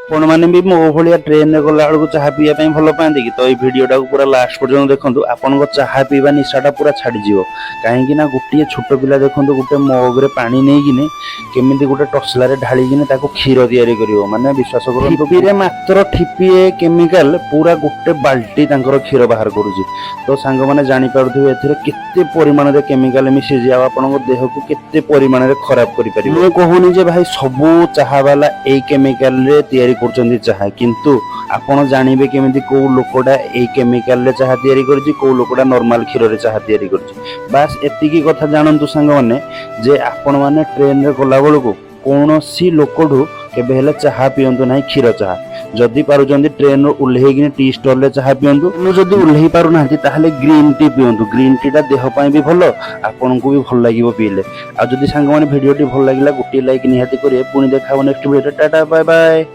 आपण मैंने भी मो भाया ट्रेन रे गला बेलू चाह पीवा भल पाती कि तो ये भिडटा को पूरा लास्ट पर्यटन देखो आपण चाह पीवा निशाटा पूरा छाड़ीज कहीं गोटे छोट पिला देखो गोटे मग पा नहीं केमी गोटे टसला ढालिकी क्षीर तैयारी कर माने विश्वास करें मात्र ठिपीए केमिकाल पूरा गोटे बाल्टी क्षीर बाहर करुच्ची तो सांग मैंने जापारे केते परिमाण में केमिकाल मिसेज आपण देह को केते परिमाण में खराब कर कहूनी जे भाई सबू चाह वाला यही केमिकाल तैयारी कर चाह किंतु आपण जानवे केमी कौ लोकटा यही केमिकाल रे चाह तैयारी करछि कौ लोकटा नॉर्मल क्षीर रे चाह तैयारी करछि बास एतिकी कथा जानंतु सांग माने जे आपण माने ट्रेन रे गला बेलू कौनसी लोकठू केबे हेले चाह पियंतु नाही क्षीर चाह जदि पारुचंदी ट्रेन रो उल्लेहिकिनी टी स्टॉल रे चाह पियंतु जदि उल्लेहि पारु नाहंती ताहले ग्रीन टी पियंतु ग्रीन टी टा देह पई भी भलो आपनको भी भल लागिवो पीले आ जदि सांग माने वीडियो टी भल लागिला गोटे लाइक निहाती करिवे पुनी देखाबो next video tata bye bye.